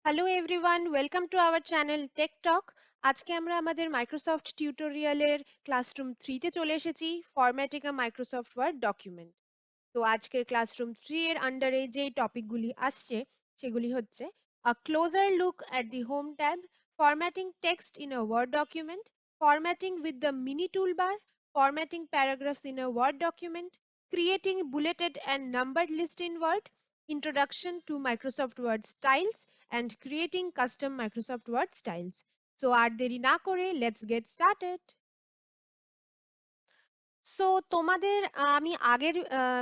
Hello everyone, welcome to our channel tech talk. আজকে আমরা আমাদের মাইক্রোসফট টিউটোরিয়ালের ক্লাসরুম 3 তে চলে এসেছি, ফরম্যাটিং আ মাইক্রোসফট ওয়ার্ড ডকুমেন্ট। তো আজকের ক্লাসরুম 3 এর আন্ডারে যে টপিকগুলি আসছে সেগুলি হচ্ছে a closer look at the home tab, formatting text in a Word document, formatting with the mini toolbar, formatting paragraphs in a Word document, creating bulleted and numbered list in Word, introduction to Microsoft Word styles, and creating custom Microsoft Word styles. So আর দেরি না করে let's get started. So তোমাদের আমি আগের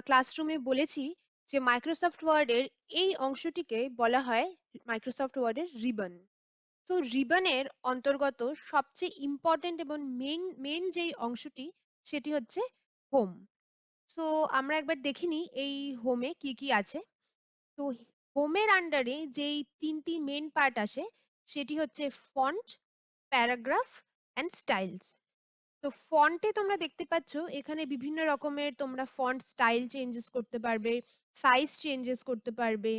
ক্লাসরুমে বলেছি যে Microsoft ওয়ার্ডের এই অংশটিকে বলা হয় মাইক্রোসফট ওয়ার্ডের রিবন। তো রিবনের অন্তর্গত সবচেয়ে ইম্পর্টেন্ট এবং মেন যেই অংশটি সেটি হচ্ছে হোম। সো আমরা একবার দেখিনি এই হোমে কি কি আছে। তো হোমের আন্ডারে যেই তিনটি মেন পার্ট আসে সেটি হচ্ছে ফন্ট, প্যারাগ্রাফ অ্যান্ড স্টাইলস। তো ফন্টে তোমরা দেখতে পাচ্ছ এখানে বিভিন্ন রকমের তোমরা ফন্ট স্টাইল চেঞ্জেস করতে পারবে, সাইজ চেঞ্জেস করতে পারবে,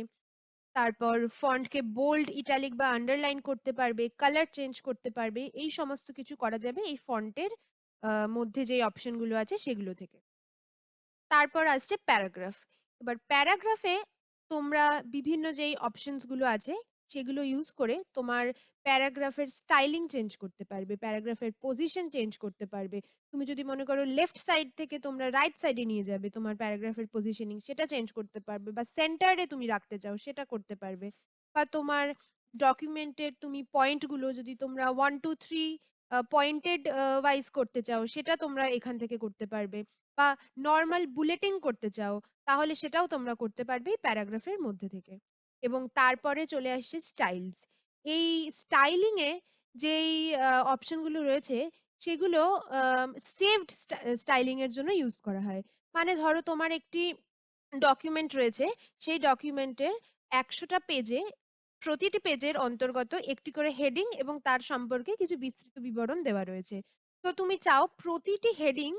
তারপর ফন্টকে বোল্ড, ইটালিক বা আন্ডারলাইন করতে পারবে, কালার চেঞ্জ করতে পারবে। এই সমস্ত কিছু করা যাবে এই ফন্টের মধ্যে যে অপশনগুলো আছে সেগুলো থেকে। তারপর আসছে প্যারাগ্রাফ। এবার প্যারাগ্রাফে তোমরা বিভিন্ন যেই অপশনস গুলো আছে সেগুলো ইউজ করে তোমার প্যারাগ্রাফের স্টাইলিং চেঞ্জ করতে পারবে, প্যারাগ্রাফের পজিশন চেঞ্জ করতে পারবে। তুমি যদি মনে করো লেফট সাইড থেকে তোমরা রাইট সাইডে নিয়ে যাবে তোমার প্যারাগ্রাফের পজিশনিং, সেটা চেঞ্জ করতে পারবে, বা সেন্টারে তুমি রাখতে চাও সেটা করতে পারবে। বা তোমার ডকুমেন্টের তুমি পয়েন্টগুলো যদি তোমরা 1 2 3 পয়েন্টেড ওয়াইজ করতে চাও সেটা তোমরা এখান থেকে করতে পারবে। বা নরমাল বুলেটিং করতে চাও তাহলে সেটাও তোমরা করতে পারবে এই প্যারাগ্রাফের মধ্যে থেকে। এবং তারপরে চলে আসছে স্টাইলস। এই স্টাইলিং এ যেই অপশনগুলো রয়েছে সেগুলো সেভড স্টাইলিং এর জন্য ইউজ করা হয়। মানে ধরো তোমার একটি ডকুমেন্ট রয়েছে, সেই ডকুমেন্টের ১০০টা পেজে প্রতিটি পেজের অন্তর্গত একটি করে হেডিং এবং তার সম্পর্কে কিছু বিস্তৃত বিবরণ দেওয়া রয়েছে। তো তুমি চাও প্রতিটি হেডিং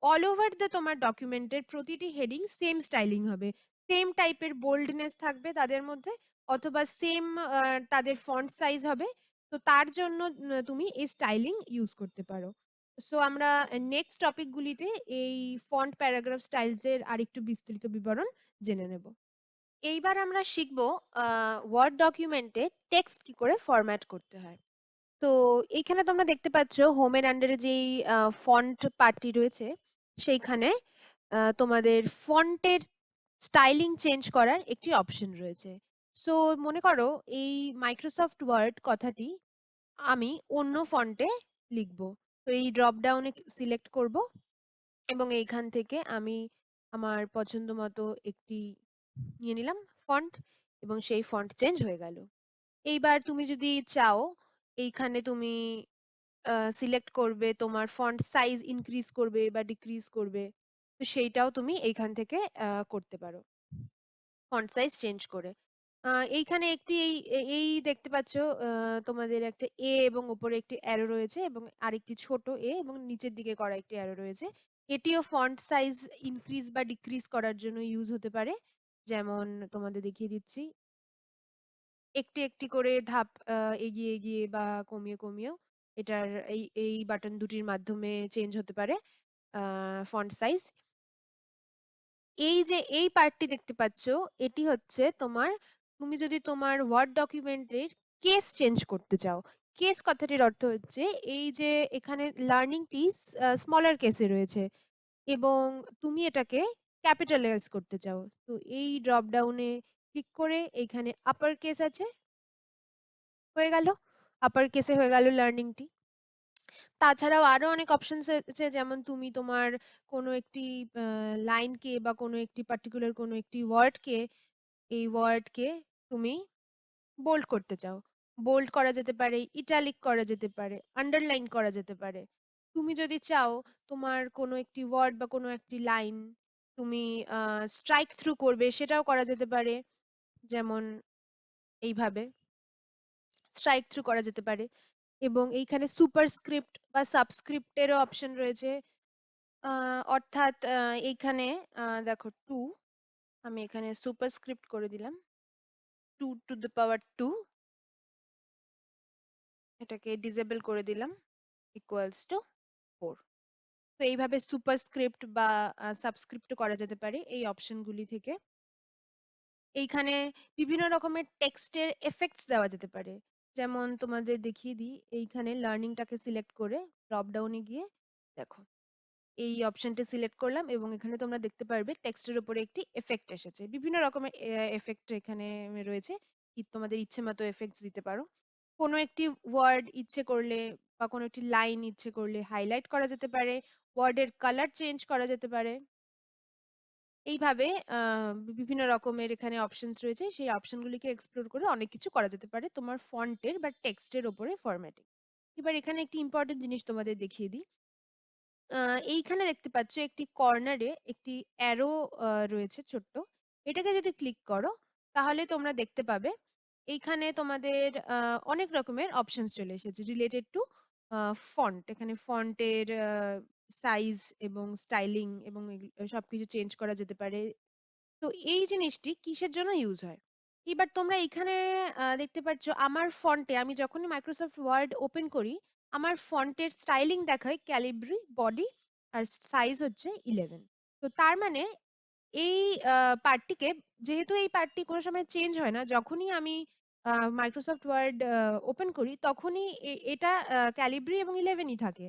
অল ওভার দ্য তোমার ডকুমেন্টের প্রতিটি হেডিং সেম স্টাইলিং হবে, সেম টাইপের বোল্ডনেস থাকবে তাদের মধ্যে, অথবা সেম তাদের ফন্ট সাইজ হবে। তো তার জন্য তুমি এই স্টাইলিং ইউজ করতে পারো। সো আমরা নেক্সট টপিকগুলিতে এই ফন্ট, প্যারাগ্রাফ, স্টাইলস এর আরেকটু বিস্তৃত বিবরণ জেনে নেব। এইবার আমরা শিখব ওয়ার্ড ডকুমেন্টে টেক্সট কি করে ফরম্যাট করতে হয়। তো এইখানে তোমরা দেখতে পাচ্ছ হোমের আন্ডারে যেই ফন্ট পার্টটি রয়েছে সেইখানে তোমাদের ফন্টের স্টাইলিং চেঞ্জ করার একটি অপশন রয়েছে। সো মনে করো এই মাইক্রোসফট ওয়ার্ড কথাটি আমি অন্য ফন্টে লিখব। তো এই ড্রপ ডাউনে সিলেক্ট করব এবং এইখান থেকে আমি আমার পছন্দ মতো একটি নিয়ে নিলাম ফন্ট, এবং সেই ফন্ট চেঞ্জ হয়ে গেল। এইবার তুমি যদি চাও এইখানে তুমি সিলেক্ট করবে তোমার ফন্ট সাইজ ইনক্রিজ করবে বা ডিক্রিজ করবে, তো সেইটাও তুমি এইখান থেকে করতে পারো ফন্ট সাইজ চেঞ্জ করে। এইখানে একটি এই দেখতে পাচ্ছ তোমাদের একটা এ এবং উপরে একটি অ্যারো রয়েছে এবং আরেকটি ছোট এ এবং নিচের দিকে করা একটি অ্যারো রয়েছে। এটিও ফন্ট সাইজ ইনক্রিজ বা ডিক্রিজ করার জন্য ইউজ হতে পারে। যেমন তোমাদের দেখিয়ে দিচ্ছি, একটি একটি করে ধাপ এগিয়ে এগিয়ে বা কমিয়ে কমিয়েও এটার এই বাটন দুটির মাধ্যমে চেঞ্জ হতে পারে ফন্ট সাইজ। এই যে এই পার্টটি দেখতে পাচ্ছ, এটি হচ্ছে তোমার, তুমি যদি তোমার ওয়ার্ড ডকুমেন্টের কেস চেঞ্জ করতে চাও। কেস কথাটির অর্থ হচ্ছে এই যে এখানে লার্নিংটি স্মলার কেসে রয়েছে এবং তুমি এটাকে ক্যাপিটালাইজ করতে চাও। তো এই ড্রপ ডাউনে ক্লিক করে এইখানে আপার কেস আছে, হয়ে গেল, আপার কেসে হয়ে গেল লার্নিংটি। তাছাড়াও আরো অনেক অপশনস আছে, যেমন তুমি তোমার কোনো একটি লাইনকে বা কোনো একটি পার্টিকুলার কোনো একটি ওয়ার্ডকে, এই ওয়ার্ডকে তুমি বোল্ড করতে চাও, বোল্ড করা যেতে পারে, ইটালিক করা যেতে পারে, আন্ডারলাইন করা যেতে পারে। তুমি যদি চাও তোমার কোনো একটি ওয়ার্ড বা কোনো একটি লাইন তুমি স্ট্রাইক থ্রু করবে, সেটাও করা যেতে পারে। যেমন এইভাবে স্ট্রাইক থ্রু করা যেতে পারে। এবং এইখানে সুপারস্ক্রিপ্ট বা সাবস্ক্রিপ্টেরও অপশন রয়েছে। অর্থাৎ এইখানে দেখো 2, আমি এখানে সুপারস্ক্রিপ্ট করে দিলাম 2 টু দ্য পাওয়ার 2, এটাকে ডিসেবল করে দিলাম, ইকুয়ালস টু 4। তো এইভাবে সুপারস্ক্রিপ্ট বা সাবস্ক্রিপ্ট করা যেতে পারে এই অপশনগুলি থেকে। এইখানে বিভিন্ন রকমের টেক্সটের এফেক্টস দেওয়া যেতে পারে। যেমন তোমাদের দেখিয়ে দিই, এইখানে লার্নিংটাকে সিলেক্ট করে ড্রপ ডাউনে গিয়ে দেখো, এই অপশনটা সিলেক্ট করলাম এবং এখানে তোমরা দেখতে পারবে টেক্সটের উপরে একটি এফেক্ট এসেছে। বিভিন্ন রকমের এফেক্ট এখানে রয়েছে, কি তোমাদের ইচ্ছে মতো এফেক্টস দিতে পারো। কোনো একটি ওয়ার্ড ইচ্ছে করলে বা কোনো একটি লাইন ইচ্ছে করলে হাইলাইট করা যেতে পারে, ওয়ার্ডের কালার চেঞ্জ করা যেতে পারে। এইভাবে বিভিন্ন রকমের এখানে অপশনস রয়েছে, সেই অপশনগুলিকে এক্সপ্লোর করে অনেক কিছু করা যেতে পারে তোমার ফন্টের বা টেক্সটের উপরে ফরম্যাটিং। এবার এখানে একটি ইম্পর্টেন্ট জিনিস তোমাদের দেখিয়ে দিই। এইখানে দেখতে পাচ্ছ একটি কর্নারে একটি অ্যারো রয়েছে ছোট্ট। এটাকে যদি ক্লিক করো তাহলে তোমরা দেখতে পাবে এইখানে তোমাদের অনেক রকমের অপশনস চলে এসেছে রিলেটেড টু ফন্ট। এখানে ফন্টের সাইজ এবং স্টাইলিং এবং সবকিছু চেঞ্জ করা যেতে পারে। তো এই জিনিসটি কিসের জন্য ইউজ হয়? এবার তোমরা এখানে দেখতে পাচ্ছ আমার ফন্টে, আমি যখনই মাইক্রোসফট ওয়ার্ড ওপেন করি আমার ফন্টের স্টাইলিং দেখায় ক্যালিব্রি বডি আর সাইজ হচ্ছে 11। তো তার মানে এই পার্টটিকে, যেহেতু এই পার্টটি কোনো সময় চেঞ্জ হয় না, যখনই আমি মাইক্রোসফট ওয়ার্ড ওপেন করি তখনই এটা ক্যালিব্রি এবং 11ই থাকে।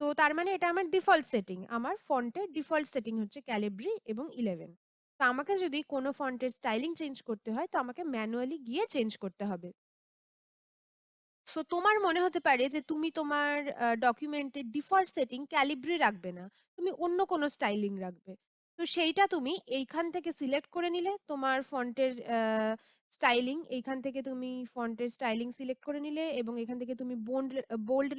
তো তার মানে এটা আমার ডিফল্ট সেটিং, আমার ফন্টের ডিফল্ট সেটিং হচ্ছে ক্যালিব্রি এবং 11। তো আমাকে যদি কোনো ফন্টের স্টাইলিং চেঞ্জ করতে হয় তো আমাকে ম্যানুয়ালি গিয়ে চেঞ্জ করতে হবে। সো তোমার মনে হতে পারে যে তুমি তোমার ডকুমেন্টের ডিফল্ট সেটিং ক্যালিব্রি রাখবে না, তুমি অন্য কোনো স্টাইলিং রাখবে। তো সেইটা তুমি এইখান থেকে সিলেক্ট করে নিলে তোমার ফন্টের স্টাইলিং, এইখান থেকে তুমি ফন্টের স্টাইলিং সিলেক্ট করে নিলে এবং এখান থেকে তুমি বোল্ড বোল্ড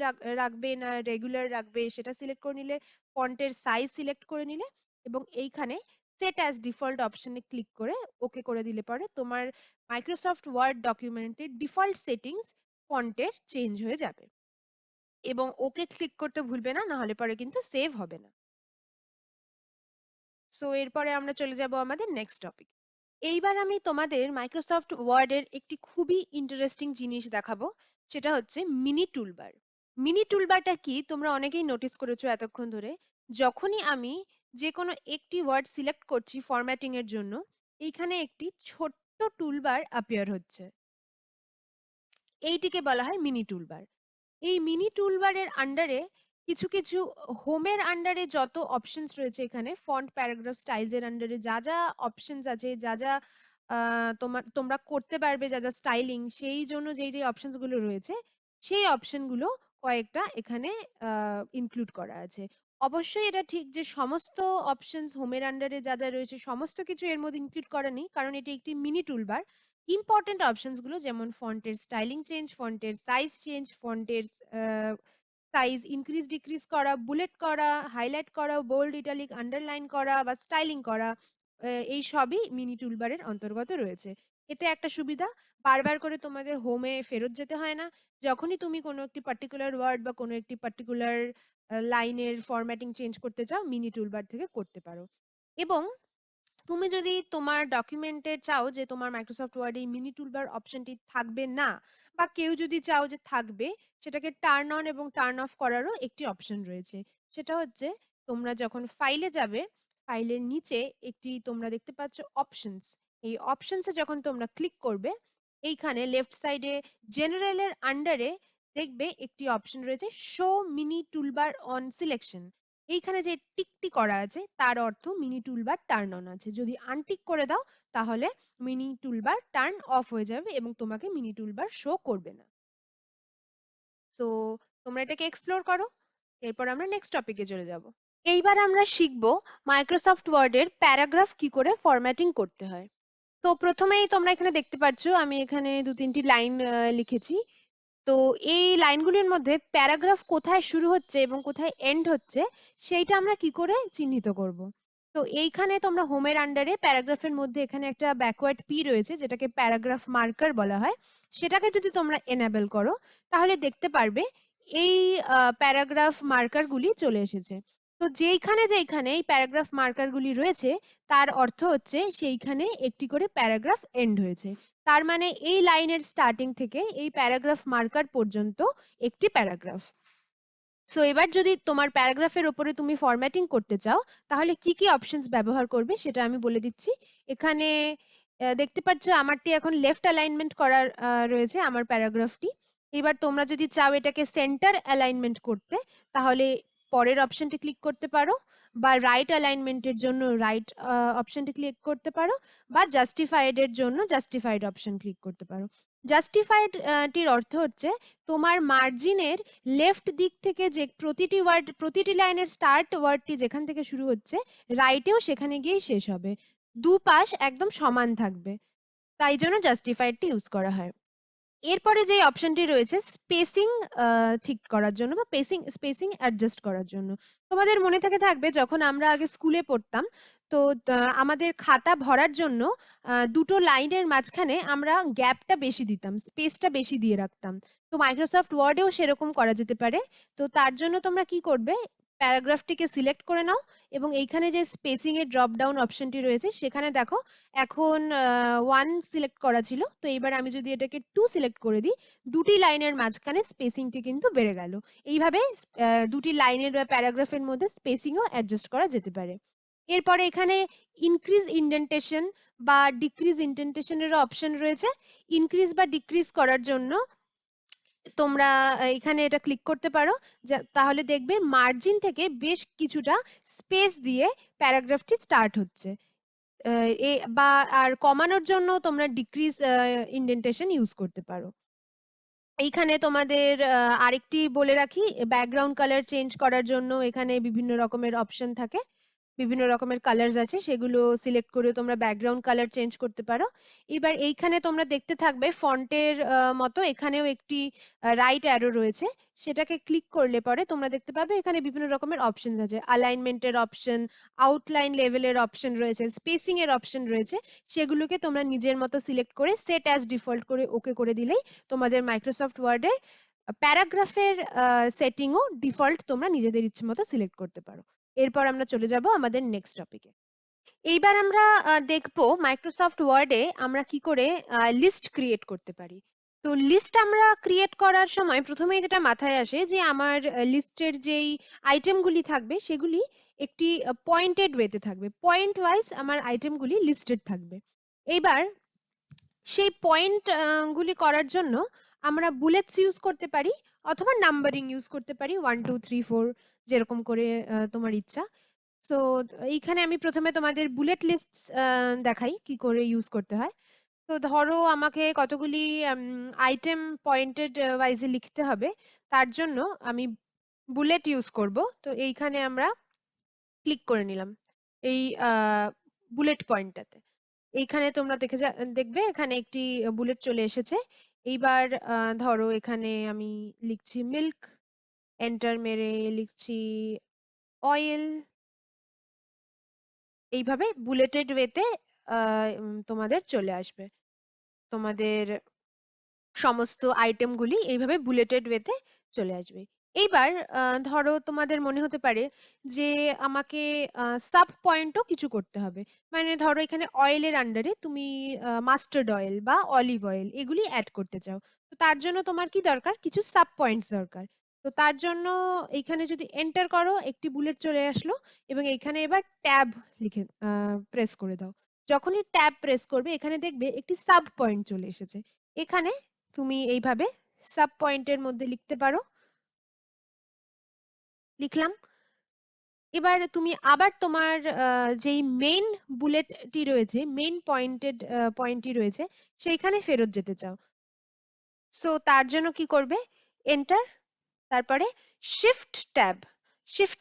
রাখবে না রেগুলার রাখবে সেটা সিলেক্ট করে নিলে, ফন্টের সাইজ সিলেক্ট করে নিলে এবং এইখানে সেট অ্যাজ ডিফল্ট অপশনে ক্লিক করে ওকে করে দিলে পরে তোমার মাইক্রোসফট ওয়ার্ড ডকুমেন্টের ডিফল্ট সেটিংস ফন্টের চেঞ্জ হয়ে যাবে। এবং ওকে ক্লিক করতে ভুলবে না, না হলে পরে কিন্তু সেভ হবে না। সো এরপরে আমরা চলে যাব আমাদের নেক্সট টপিক। এইবার আমি তোমাদের মাইক্রোসফট ওয়ার্ডের একটি খুবই ইন্টারেস্টিং জিনিস দেখাবো, সেটা হচ্ছে মিনি টুলবার। মিনি টুলবারটা কি তোমরা অনেকেই নোটিস করেছো এতক্ষণ ধরে, যখনই আমি যে কোনো একটি ওয়ার্ড সিলেক্ট করছি ফরম্যাটিং এর জন্য, এইখানে একটি ছোট্ট টুলবার অ্যাপিয়ার হচ্ছে, এইটিকে বলা হয় মিনি টুলবার। এই মিনি টুলবারের আন্ডারে কিছু কিছু হোমের আন্ডারে যত অপশনস রয়েছে, এখানে ফন্ট প্যারাগ্রাফ স্টাইলস এর আন্ডারে যা যা অপশনস আছে, যা যা তোমরা করতে পারবে, যা যা স্টাইলিং সেই জন্য যেই যেই অপশনস গুলো রয়েছে, সেই অপশন গুলো কয়েকটা এখানে ইনক্লুড করা আছে। অবশ্যই এটা ঠিক যে সমস্ত অপশনস হোমের আন্ডারে যা যা রয়েছে সমস্ত কিছু এর মধ্যে ইনক্লুড করা নেই, কারণ এটি একটি মিনি টুলবার। ইম্পর্টেন্ট অপশনস গুলো যেমন ফন্টের স্টাইলিং চেঞ্জ, ফন্টের সাইজ চেঞ্জ, ফন্টের সাইজ ইনক্রিজ ডিক্রিজ করা, বুলেট করা, হাইলাইট করা, বোল্ড ইটালিক আন্ডারলাইন করা বা স্টাইলিং করা, এই সবই মিনি টুলবারের অন্তর্গত রয়েছে। এতে একটা সুবিধা, বারবার করে তোমাদের হোমে ফেরত যেতে হয় না। যখনই তুমি কোনো একটি পার্টিকুলার ওয়ার্ড বা কোনো একটি পার্টিকুলার লাইনের ফরম্যাটিং চেঞ্জ করতে চাও মিনি টুলবার থেকে করতে পারো। এবং তুমি যদি তোমার ডকুমেন্টে চাও যে তোমার মাইক্রোসফট ওয়ার্ডে মিনি টুলবার অপশনটি থাকবে না, বা কেউ যদি চাও যে থাকবে, সেটাকে টার্ন অন এবং টার্ন অফ করারও একটি অপশন রয়েছে। সেটা হচ্ছে তোমরা যখন ফাইলে যাবে, ফাইলের নিচে একটি তোমরা দেখতে পাচ্ছ অপশনস, এই অপশনসে যখন তোমরা ক্লিক করবে, এইখানে লেফট সাইডে জেনারেলের আন্ডারে দেখবে একটি অপশন রয়েছে show mini toolbar on selection. এইখানে যে টিকটি করা আছে তার অর্থ মিনি টুলবার টার্ন অন আছে, যদি আনটিক করে দাও তাহলে মিনি টুলবার টার্ন অফ হয়ে যাবে এবং তোমাকে মিনি টুলবার শো করবে না। সো তোমরা এটাকে এক্সপ্লোর করো, এরপর আমরা নেক্সট টপিকে চলে যাব। এইবার আমরা শিখব মাইক্রোসফট ওয়ার্ডের প্যারাগ্রাফ কি করে ফরম্যাটিং করতে হয়। তো প্রথমেই তোমরা এখানে দেখতে পাচ্ছ আমি এখানে দু তিনটি লাইন লিখেছি। তো এই লাইনগুলির মধ্যে প্যারাগ্রাফ কোথায় শুরু হচ্ছে এবং কোথায় এন্ড হচ্ছে সেইটা আমরা কি করে চিহ্নিত করব। তো এইখানে তোমরা হোমের আন্ডারে প্যারাগ্রাফের মধ্যে এখানে একটা ব্যাকওয়ার্ড পি রয়েছে যেটাকে প্যারাগ্রাফ মার্কার বলা হয়, সেটাকে যদি তোমরা এনেবল করো তাহলে দেখতে পারবে এই প্যারাগ্রাফ মার্কার গুলি চলে এসেছে। তো যেইখানে যেইখানে এই প্যারাগ্রাফ মার্কার গুলি রয়েছে তার অর্থ হচ্ছে সেইখানে একটি করে প্যারাগ্রাফ এন্ড হয়েছে। তার মানে এই লাইনের স্টার্টিং থেকে এই প্যারাগ্রাফ মার্কার পর্যন্ত একটি প্যারাগ্রাফ। সো এবার যদি তোমার প্যারাগ্রাফের ওপরে তুমি ফরম্যাটিং করতে চাও তাহলে কি কি অপশনস ব্যবহার করবে সেটা আমি বলে দিচ্ছি। এখানে দেখতে পাচ্ছ আমারটি এখন লেফট অ্যালাইনমেন্ট করার রয়েছে আমার প্যারাগ্রাফটি। এবার তোমরা যদি চাও এটাকে সেন্টার অ্যালাইনমেন্ট করতে তাহলে পরের অপশনটি ক্লিক করতে পারো, বা রাইট অ্যালাইনমেন্টের জন্য রাইট অপশনটি ক্লিক করতে পারো, বা জাস্টিফাইড এর জন্য জাস্টিফাইড অপশন ক্লিক করতে পারো। জাস্টিফাইড টির অর্থ হচ্ছে তোমার মার্জিনের লেফট দিক থেকে যে প্রতিটি ওয়ার্ড, প্রতিটি লাইনের স্টার্ট ওয়ার্ডটি যেখান থেকে শুরু হচ্ছে রাইটেও সেখানে গিয়েই শেষ হবে, দুপাশ একদম সমান থাকবে, তাই জন্য জাস্টিফাইডটি ইউজ করা হয়। এরপরে যে অপশনটি রয়েছে স্পেসিং ঠিক করার জন্য বা স্পেসিং অ্যাডজাস্ট করার জন্য। তোমাদের মনে থেকে থাকবে যখন আমরা আগে স্কুলে পড়তাম, তো আমাদের খাতা ভরার জন্য দুটো লাইনের মাঝখানে আমরা গ্যাপটা বেশি দিতাম, স্পেসটা বেশি দিয়ে রাখতাম। তো মাইক্রোসফট ওয়ার্ডেও সেরকম করা যেতে পারে। তো তার জন্য তোমরা কি করবে, প্যারাগ্রাফটিকে সিলেক্ট করে নাও এবং এইখানে যে স্পেসিং এর ড্রপ ডাউন অপশনটি রয়েছে সেখানে দেখো এখন 1 সিলেক্ট করা ছিল, তো এবার আমি যদি এটাকে 2 সিলেক্ট করে দিই দুটি লাইনের মাঝখানে স্পেসিংটি কিন্তু বেড়ে গেল। এইভাবে দুটি লাইনের বা প্যারাগ্রাফের মধ্যে স্পেসিংও অ্যাডজাস্ট করা যেতে পারে। এরপরে এখানে ইনক্রিজ ইন্ডেন্টেশন বা ডিক্রিজ ইন্ডেন্টেশনেরও অপশন রয়েছে। ইনক্রিজ বা ডিক্রিজ করার জন্য তোমরা এখানে এটা ক্লিক করতে পারো, তাহলে দেখবে মার্জিন থেকে বেশ কিছুটা স্পেস দিয়ে প্যারাগ্রাফটি স্টার্ট হচ্ছে। বা আর কমানোর জন্য তোমরা ডিক্রিজ ইন্ডেন্টেশন ইউজ করতে পারো। এইখানে তোমাদের আরেকটি বলে রাখি, ব্যাকগ্রাউন্ড কালার চেঞ্জ করার জন্য এখানে বিভিন্ন রকমের অপশন থাকে, বিভিন্ন রকমের কালার্স আছে, সেগুলো সিলেক্ট করে তোমরা ব্যাকগ্রাউন্ড কালার চেঞ্জ করতে পারো। এবার এইখানে তোমরা দেখতে থাকবে ফন্টের মতো এখানেও একটি রাইট অ্যারো রয়েছে, সেটাকে ক্লিক করলে পরে তোমরা দেখতে পাবে এখানে বিভিন্ন রকমের অপশন আছে, অ্যালাইনমেন্টের অপশন, আউটলাইন লেভেলের অপশন রয়েছে, স্পেসিং এর অপশন রয়েছে। সেগুলোকে তোমরা নিজের মতো সিলেক্ট করে সেট অ্যাজ ডিফল্ট করে ওকে করে দিলেই তোমাদের মাইক্রোসফট ওয়ার্ডের প্যারাগ্রাফের সেটিংও ডিফল্ট তোমরা নিজেদের ইচ্ছে মতো সিলেক্ট করতে পারো। এরপর আমরা চলে যাব আমাদের নেক্সট টপিকে। এইবার আমরা দেখব মাইক্রোসফট ওয়ার্ডে আমরা কি করে লিস্ট ক্রিয়েট করতে পারি। তো লিস্ট আমরা ক্রিয়েট করার সময় প্রথমেই যেটা মাথায় আসে যে আমার লিস্টের যেই আইটেমগুলি থাকবে সেগুলি একটি পয়েন্টেড ওয়েতে থাকবে, পয়েন্ট ওয়াইজ আমার আইটেমগুলি লিস্টেড থাকবে। এইবার সেই পয়েন্ট গুলি করার জন্য আমরা বুলেটস ইউজ করতে পারি অথবা নাম্বারিং ইউজ করতে পারি, 1 2 3 4 যেরকম করে তোমার ইচ্ছা। সো এইখানে আমি প্রথমে তোমাদের বুলেট লিস্ট দেখাই কি করে ইউজ করতে হয়। তো ধরো আমাকে কতগুলি আইটেম পয়েন্টেড ওয়াইজে লিখতে হবে, তার জন্য আমি বুলেট ইউজ করব। তো এইখানে আমরা ক্লিক করে নিলাম এই বুলেট পয়েন্টটাতে। এইখানে তোমরা দেখবে এখানে একটি বুলেট চলে এসেছে। এইবার ধরো এখানে আমি লিখছি মিল্ক, এন্টার মেরে লিখছি অয়েল। এইভাবে বুলেটেড ওয়েতে তোমাদের চলে আসবে, তোমাদের সমস্ত আইটেমগুলি এইভাবে বুলেটেড ওয়েতে চলে আসবে। এইবার ধরো তোমাদের মনে হতে পারে যে আমাকে সাব পয়েন্টও কিছু করতে হবে, মানে ধরো এখানে অয়েলের আন্ডারে তুমি মাস্টার্ড অয়েল বা অলিভ অয়েল এগুলি অ্যাড করতে চাও। তো তার জন্য তোমার কি দরকার, কিছু সাব পয়েন্টস দরকার। তো তার জন্য এইখানে যদি এন্টার করো একটি বুলেট চলে আসলো এবং এইখানে এবার ট্যাব লিখে প্রেস করে দাও। যখনই ট্যাব প্রেস করবে এখানে দেখবে একটি সাব পয়েন্ট চলে এসেছে। এখানে তুমি এইভাবে সাব পয়েন্টের মধ্যে লিখতে পারো। লিখলাম। এবার তুমি আবার তোমার যেই মেইন বুলেটটি রয়েছে, মেইন পয়েন্টটি রয়েছে সেইখানে ফেরত যেতে চাও। সো তার জন্য কি করবে, এন্টার, তারপরে শিফট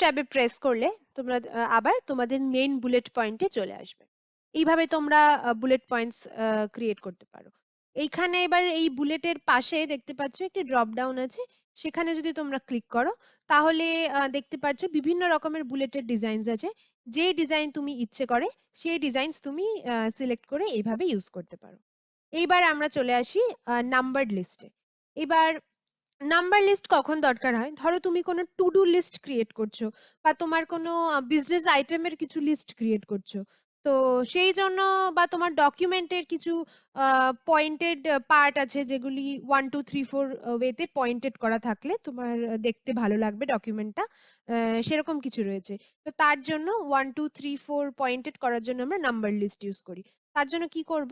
ট্যাবে প্রেস করলে তোমরা আবার তোমাদের মেইন বুলেট পয়েন্টে চলে আসবে। এইভাবে তোমরা বুলেট পয়েন্টস ক্রিয়েট করতে পারো। এইখানে এবার এই বুলেটের পাশে দেখতে পাচ্ছ একটি ড্রপ ডাউন আছে, সেখানে যদি তোমরা ক্লিক করো তাহলে দেখতে পাচ্ছ বিভিন্ন রকমের বুলেটের ডিজাইনস আছে। যে ডিজাইন তুমি ইচ্ছে করে সেই ডিজাইনস তুমি সিলেক্ট করে এইভাবে ইউজ করতে পারো। এইবার আমরা চলে আসি নাম্বারড লিস্টে। এবার নাম্বার লিস্ট কখন দরকার হয়? ধরো তুমি কোনো টু ডু লিস্ট ক্রিয়েট করছো বা তোমার কোনো বিজনেস আইটেমের কিছু লিস্ট ক্রিয়েট করছো। তো সেই জন্য বা তোমার ডকুমেন্টের কিছু পয়েন্টেড পার্ট আছে যেগুলি 1 2 3 4 ওয়েতে পয়েন্টেড করা থাকলে তোমার দেখতে ভালো লাগবে ডকুমেন্টটা, সেরকম কিছু রয়েছে। তো তার জন্য 1 2 3 4 পয়েন্টেড করার জন্য আমরা নাম্বার লিস্ট ইউজ করি। তার জন্য কি করব?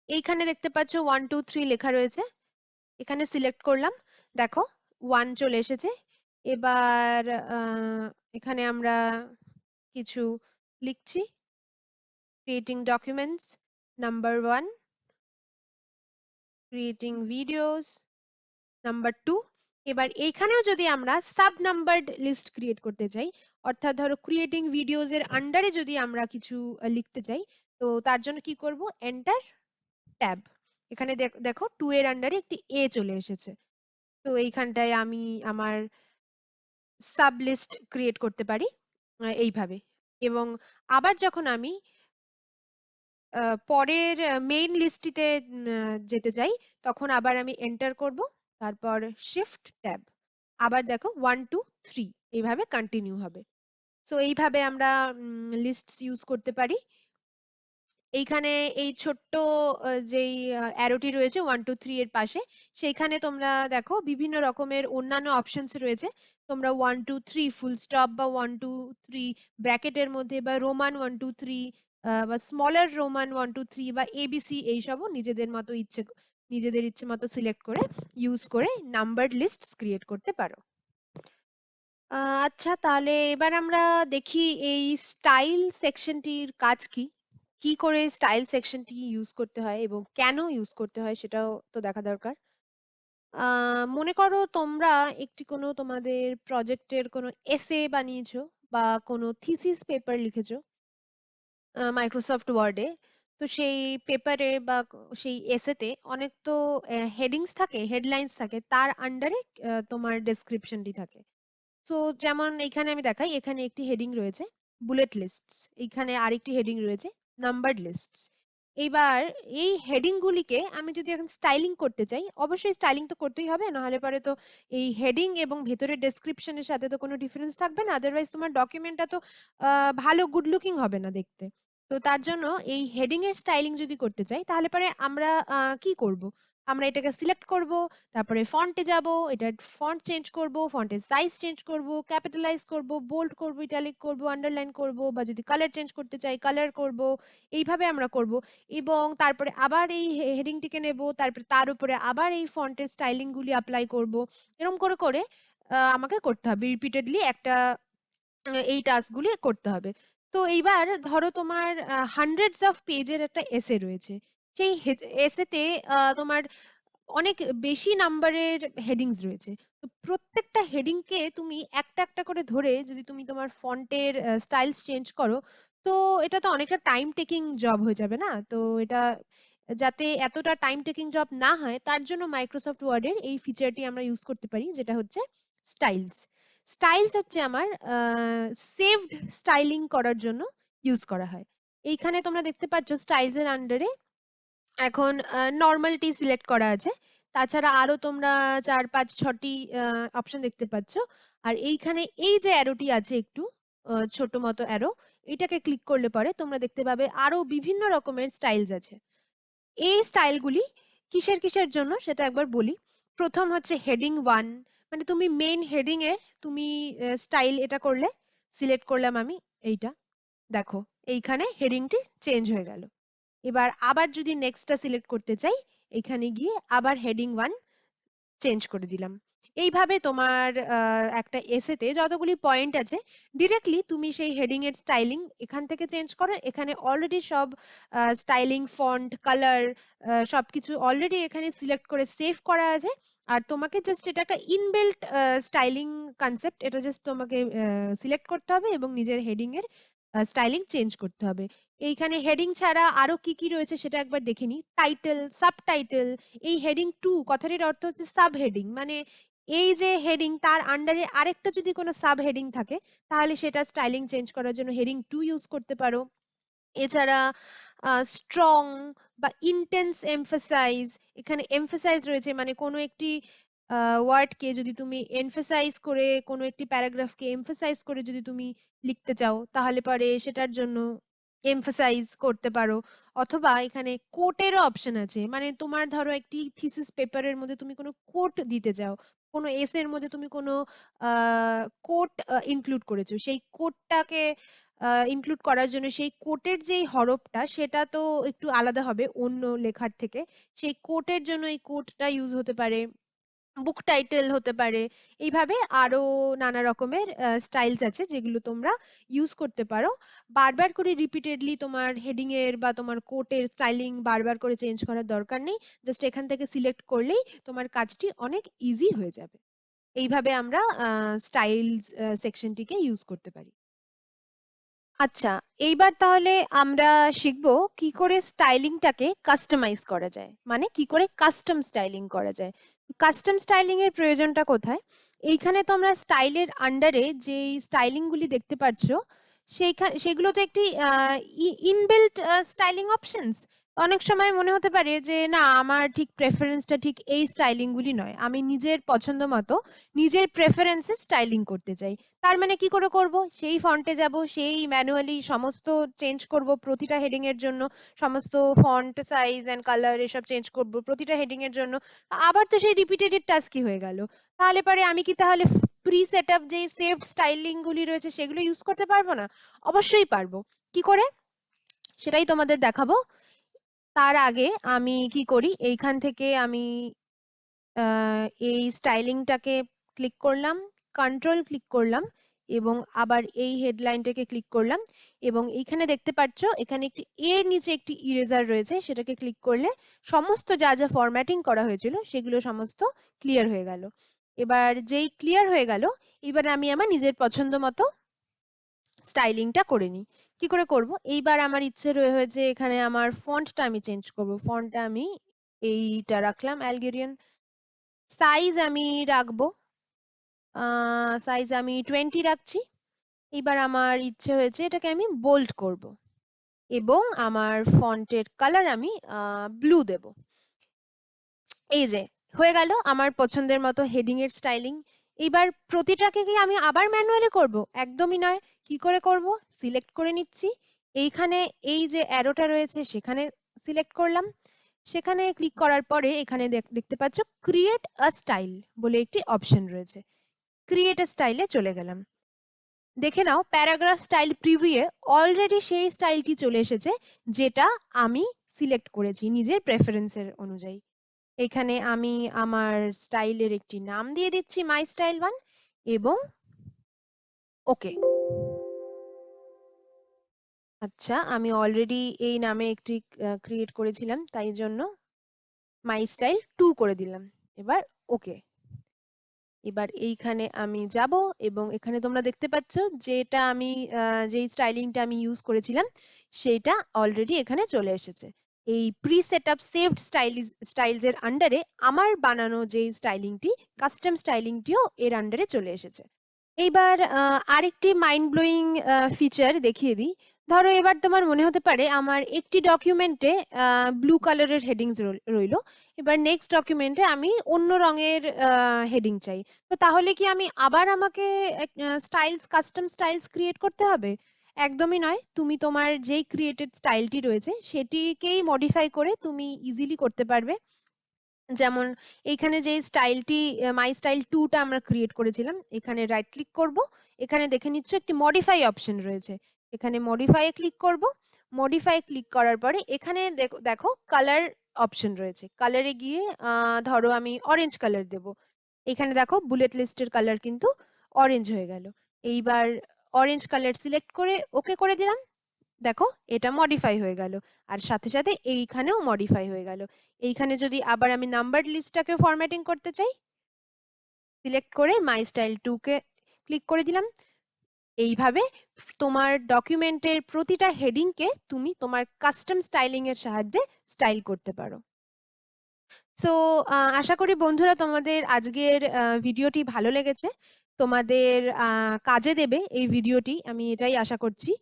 এইখানে দেখতে পাচ্ছ 1 2 3 লেখা রয়েছে, এখানে সিলেক্ট করলাম। দেখো 1 চলে এসেছে। এবার এখানে আমরা কিছু লিখছি। Creating documents number 1, creating videos number 2। এবার এইখানেও যদি আমরা সাব নাম্বারড লিস্ট ক্রিয়েট করতে চাই, অর্থাৎ ধরো ক্রিয়েটিং ভিডিওস এর আন্ডারে যদি আমরা কিছু লিখতে চাই, তো তার জন্য কি করব? Enter tab. এখানে দেখো 2 এর আন্ডারে একটি এ চলে এসেছে। তো এইখানটায় আমি আমার সাব লিস্ট ক্রিয়েট করতে পারি এইভাবে। এবং আবার যখন আমি পরের মেইন লিস্টটিতে যেতে চাই, তখন আবার আমি এন্টার করব, তারপর শিফট ট্যাব। আবার দেখো 1 2 3 এইভাবে কন্টিনিউ হবে। সো এইভাবে আমরা লিস্ট ইউজ করতে পারি। এইখানে এই ছোট্ট যেই অ্যারোটি রয়েছে 1 2 3 এর পাশে, সেইখানে তোমরা দেখো বিভিন্ন রকমের অন্যান্য অপশনস রয়েছে। তোমরা 1 2 3 ফুল স্টপ বা 1 2 3 ব্র্যাকেটের মধ্যে বা রোমান 1 2 3 বা স্মলার রোমান 1 2 3 বা এবিসি এইসবও নিজেদের ইচ্ছে মতো সিলেক্ট করে ইউজ করে নাম্বারড লিস্ট ক্রিয়েট করতে পারো। আচ্ছা, তাহলে এবার আমরা দেখি এই স্টাইল সেকশনটির কাজ কি, কি করে স্টাইল সেকশনটি ইউজ করতে হয় এবং কেন ইউজ করতে হয় সেটাও তো দেখা দরকার। মনে করো তোমরা একটি কোনো তোমাদের প্রজেক্টের কোনো এসে বানিয়েছো বা কোনো থিসিস পেপার লিখেছো মাইক্রোসফট ওয়ার্ডে। তো সেই পেপারে বা সেই এসেতে অনেক তো হেডিংস থাকে, হেডলাইন্স থাকে, তার আন্ডারে তোমার ডেসক্রিপশনটি থাকে। তো যেমন এখানে আমি দেখাই, এখানে একটি হেডিং রয়েছে বুলেট লিস্টস, এইখানে আরেকটি হেডিং রয়েছে নাম্বারড লিস্টস। এইবার এই হেডিং গুলিকে আমি যদি এখন স্টাইলিং করতে চাই, অবশ্যই স্টাইলিং তো করতেই হবে, নাহলে পরে তো এই হেডিং এবং ভেতরের ডেসক্রিপশনের সাথে তো কোনো ডিফারেন্স থাকবে না, আদারওয়াইজ তোমার ডকুমেন্টটা তো ভালো গুড লুকিং হবে না দেখতে। তো তার জন্য এই হেডিং এর স্টাইলিং যদি করতে চাই, তাহলে পরে আমরা কি করব? আমরা এটাকে সিলেক্ট করব, তারপরে ফন্টে যাব, এটার ফন্ট চেঞ্জ করব, ফন্টের সাইজ চেঞ্জ করব, ক্যাপিটালাইজ করব, বোল্ড করব, ইটালিক করব, আন্ডারলাইন করব, বা যদি কালার চেঞ্জ করতে চাই কালার করব। এইভাবে আমরা করব। এবং তারপরে আবার এই হেডিংটিকে নেব, তারপরে তার উপরে আবার এই ফন্টের স্টাইলিং গুলি অ্যাপ্লাই করব। এরকম করে করে আমাকে করতে হবে রিপিটেডলি একটা এই টাস্কগুলি করতে হবে। তো এইবার ধরো তোমার হান্ড্রেডস অফ পেজের একটা এসে রয়েছে। সেই এসেতে তোমার অনেক বেশি নাম্বারের হেডিংস রয়েছে। তো প্রত্যেকটা হেডিংকে তুমি একটা একটা করে ধরে যদি তুমি তোমার ফন্টের স্টাইলস চেঞ্জ করো, তো এটা তো অনেকটা টাইম টেকিং জব হয়ে যাবে না? তো এটা যাতে এতটা টাইম টেকিং জব না হয়, তার জন্য মাইক্রোসফট ওয়ার্ডের এই ফিচারটি আমরা ইউজ করতে পারি, যেটা হচ্ছে স্টাইলস। স্টাইলস হচ্ছে আমার সেভড স্টাইলিং করার জন্য ইউজ করা হয়। এইখানে তোমরা দেখতে পাচ্ছ স্টাইলস এর আন্ডারে এখন নর্মালটি সিলেক্ট করা আছে। তাছাড়া আরো তোমরা 4 5 6টি অপশন দেখতে পাচ্ছ। আর এইখানে এই যে অ্যারোটি আছে একটু ছোট মতো অ্যারো, এটাকে ক্লিক করলে পরে তোমরা দেখতে পাবে আরো বিভিন্ন রকমের স্টাইলস আছে। এই স্টাইলগুলি কিসের কিসের জন্য সেটা একবার বলি। প্রথম হচ্ছে হেডিং 1, মানে তুমি মেইন হেডিং এর তুমি স্টাইল এটা করলে, সিলেক্ট করলাম আমি এইটা, দেখো এইখানে হেডিংটি চেঞ্জ হয়ে গেল। এবার আবার যদি নেক্সটটা সিলেক্ট করতে চাই, এখানে গিয়ে আবার হেডিং 1 চেঞ্জ করে দিলাম। এইভাবে তোমার একটা এসেতে যতগুলি পয়েন্ট আছে, ডিরেক্টলি তুমি সেই হেডিং এর স্টাইলিং এখান থেকে চেঞ্জ করো। এখানে অলরেডি সব স্টাইলিং, ফন্ট, কালার সবকিছু অলরেডি এখানে সিলেক্ট করে সেভ করা আছে। আর তোমাকে জাস্ট এটা একটা ইনবিল্ট স্টাইলিং কনসেপ্ট, এটা জাস্ট তোমাকে সিলেক্ট করতে হবে এবং নিজের হেডিং এর স্টাইলিং চেঞ্জ করতে হবে। এইখানে হেডিং ছাড়া আরো কি কি রয়েছে সেটা একবার দেখে নিই। Title, subtitle. এই হেডিং 2 কথাটির অর্থ হচ্ছে সাব হেডিং, মানে এই যে হেডিং তার আন্ডারে আরেকটা যদি কোনো সাব হেডিং থাকে, তাহলে সেটা স্টাইলিং চেঞ্জ করার জন্য হেডিং 2 ইউজ করতে পারো। এছাড়া স্ট্রং বা ইন্টেন্স এমফাসাইজ, এখানে এমফাসাইজ রয়েছে, মানে কোনো একটি ওয়ার্ডকে যদি তুমি এমফাসাইজ করে, কোনো একটি প্যারাগ্রাফকে এমফাসাইজ করে যদি তুমি লিখতে চাও, তাহলে পরে সেটার জন্য এমফাসাইজ করতে পারো। অথবা এখানে কোটেরও অপশন আছে, মানে তোমার ধরো একটি থিসিস পেপারের মধ্যে তুমি কোনো কোট দিতে চাও, কোনো এসের মধ্যে তুমি কোনো কোট ইনক্লুড করেছো, সেই কোটটাকে ইনক্লুড করার জন্য সেই কোটের যেই হরফটা সেটা তো একটু আলাদা হবে অন্য লেখার থেকে, সেই কোটের জন্য এই কোটটা ইউজ হতে পারে, বুক টাইটেল হতে পারে। এইভাবে আরো নানা রকমের স্টাইলস আছে যেগুলো তোমরা ইউজ করতে পারো। বারবার করে রিপিটেডলি তোমার হেডিং এর বা তোমার কোটের স্টাইলিং বারবার করে চেঞ্জ করার দরকার নেই, জাস্ট এখান থেকে সিলেক্ট করলেই তোমার কাজটি অনেক ইজি হয়ে যাবে। এইভাবে আমরা স্টাইলস সেকশনটিকে ইউজ করতে পারি। আচ্ছা, এইবার তাহলে আমরা শিখবো কি করে স্টাইলিংটাকে কাস্টমাইজ করা যায়, মানে কি করে কাস্টম স্টাইলিং করা যায়। কাস্টম স্টাইলিং এর প্রয়োজনটা কোথায়? এইখানে তোমরা স্টাইলের আন্ডারে যে স্টাইলিং গুলি দেখতে পাচ্ছ, সেগুলো তো একটি ইনবিল্ট স্টাইলিং অপশনস। অনেক সময় মনে হতে পারে যে না, আমার ঠিক প্রেফারেন্সটা ঠিক এই স্টাইলিং গুলি নয়, আমি নিজের পছন্দ মতো নিজের প্রেফারেন্সে স্টাইলিং করতে চাই। তার মানে কি করে করব? সেই ফন্টে যাব, সেই ম্যানুয়ালি সমস্ত চেঞ্জ করব প্রতিটা হেডিং এর জন্য, সমস্ত ফন্ট সাইজ এন্ড কালার এসব চেঞ্জ করব প্রতিটা হেডিং এর জন্য। আবার তো সেই রিপিটেটেড টাস্কই হয়ে গেল। তাহলে পরে আমি কি তাহলে প্রি সেট আপ যে সেভড স্টাইলিং গুলি রয়েছে সেগুলো ইউজ করতে পারবো না? অবশ্যই পারবো। কি করে সেটাই তোমাদের দেখাবো। তার আগে আমি কি করি, এইখান থেকে আমি এই স্টাইলিংটাকে ক্লিক করলাম, কন্ট্রোল ক্লিক করলাম, এবং আবার এই হেডলাইনটাকে ক্লিক করলাম, এবং এইখানে দেখতে পাচ্ছ এখানে একটি এর নিচে একটি ইরেজার রয়েছে, সেটাকে ক্লিক করলে সমস্ত যা যা ফরম্যাটিং করা হয়েছিল সেগুলো সমস্ত ক্লিয়ার হয়ে গেল। এবার যেই ক্লিয়ার হয়ে গেল, এবার আমি আমার নিজের পছন্দ মতো স্টাইলিংটা করে নিই। কি করে করব? এইবার আমার ইচ্ছে হয়েছে এখানে আমার ফন্টটা আমি চেঞ্জ করব। ফন্টটা আমি এইটা রাখলাম, অ্যালগেরিয়ান। সাইজ আমি রাখবো, সাইজ আমি 20 রাখছি। এবার আমার ইচ্ছে হয়েছে এটাকে আমি বোল্ড করব, এবং আমার ফন্টের কালার আমি ব্লু দেব। এই যে হয়ে গেল আমার পছন্দের মতো হেডিং এর স্টাইলিং। এবার প্রতিটাকে কি আমি আবার ম্যানুয়ালি করব? একদমই নয়। কি করে করব? সিলেক্ট করে নিচ্ছি, এইখানে এই যে অ্যারোটা রয়েছে সেখানে সিলেক্ট করলাম, সেখানে ক্লিক করার পরে এখানে দেখতে পাচ্ছ ক্রিয়েট আ স্টাইল বলে একটি অপশন রয়েছে। ক্রিয়েট আ স্টাইলে চলে গেলাম। দেখে নাও প্যারাগ্রাফ স্টাইল প্রিভিউয়ে অলরেডি সেই স্টাইলটি চলে এসেছে যেটা আমি সিলেক্ট করেছি নিজের প্রেফারেন্সের অনুযায়ী। এখানে আমি আমার স্টাইলের একটি নাম দিয়ে দিচ্ছি, মাই স্টাইল ওয়ান, এবং ওকে। আচ্ছা, আমি অলরেডি এই নামে একটি ক্রিয়েট করেছিলাম, তাই জন্য মাই স্টাইল 2 করে দিলাম। এবার ওকে। এবার এইখানে আমি যাব, এবং এখানে তোমরা দেখতে পাচ্ছ যেটা আমি যেই স্টাইলিংটা আমি ইউজ করেছিলাম সেটা অলরেডি এখানে চলে এসেছে। এই pre set up saved styles এর আন্ডারে আমার বানানো যে স্টাইলিংটি, কাস্টম স্টাইলিংটিও এর আন্ডারে চলে এসেছে। এইবার আরেকটি মাইন্ড ব্লোয়িং ফিচার দেখিয়ে দিই। ধরো এবার তোমার মনে হতে পারে আমার একটি ডকুমেন্টে ব্লু কালারের হেডিংস রইলো, এবার নেক্সট ডকুমেন্টে আমি অন্য রঙের হেডিং চাই। তো তাহলে কি আমি আবার আমাকে কাস্টম স্টাইলস ক্রিয়েট করতে হবে? একদমই নয়। তুমি তোমার যেই ক্রিয়েটেড স্টাইলটি রয়েছে সেটিকেই মডিফাই করে তুমি ইজিলি করতে পারবে। যেমন এইখানে যে স্টাইলটি মাই স্টাইল 2 টা আমরা ক্রিয়েট করেছিলাম, এখানে রাইট ক্লিক করব, এখানে দেখে নিচ্ছ একটি মডিফাই অপশন রয়েছে, এখানে মডিফাই এ ক্লিক করব। মডিফাই ক্লিক করার পরে এখানে দেখো কালার অপশন রয়েছে, কালারে গিয়ে ধরো আমি অরেঞ্জ কালার দেব। এখানে দেখো বুলেট লিস্টের কালার কিন্তু অরেঞ্জ হয়ে গেল। এইবার অরেঞ্জ কালার সিলেক্ট করে ওকে করে দিলাম। দেখো এটা মডিফাই হয়ে গেল, আর সাথে সাথে এইখানেও মডিফাই হয়ে গেল। এইখানে যদি আবার আমি নাম্বার লিস্টটাকে ফরম্যাটিং করতে চাই, সিলেক্ট করে মাই স্টাইল 2 কে ক্লিক করে দিলাম। এইভাবে তোমার ডকুমেন্টের প্রতিটা হেডিংকে তুমি তোমার কাস্টম স্টাইলিং এর সাহায্যে স্টাইল করতে পারো। সো আশা করি বন্ধুরা তোমাদের আজকের ভিডিওটি ভালো লেগেছে, তোমাদের কাজে দেবে এই ভিডিওটি, আমি এটাই আশা করছি।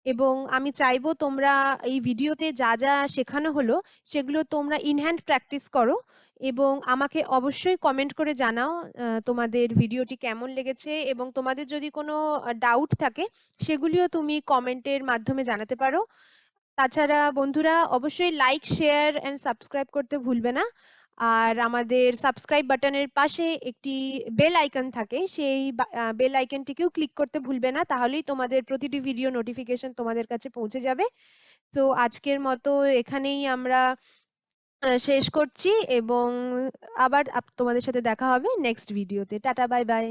এবং আমি চাইবো তোমরা এই ভিডিওতে যা যা শেখানো হলো সেগুলো তোমরা ইন হ্যান্ড প্র্যাকটিস করো, এবং আমাকে অবশ্যই কমেন্ট করে জানাও তোমাদের ভিডিওটি কেমন লেগেছে, এবং তোমাদের যদি কোনো ডাউট থাকে সেগুলিও তুমি কমেন্টের মাধ্যমে জানাতে পারো। তাছাড়া বন্ধুরা অবশ্যই লাইক, শেয়ার এন্ড সাবস্ক্রাইব করতে ভুলবে না। আর আমাদের সাবস্ক্রাইব বাটনের পাশে একটি বেল আইকন থাকে, সেই বেল আইকনটিকেও ক্লিক করতে ভুলবে না, তাহলেই তোমাদের প্রতিটি ভিডিও নোটিফিকেশন তোমাদের কাছে পৌঁছে যাবে। তো আজকের মতো এখানেই আমরা শেষ করছি, এবং আবার তোমাদের সাথে দেখা হবে নেক্সট ভিডিওতে। Tata, bye bye.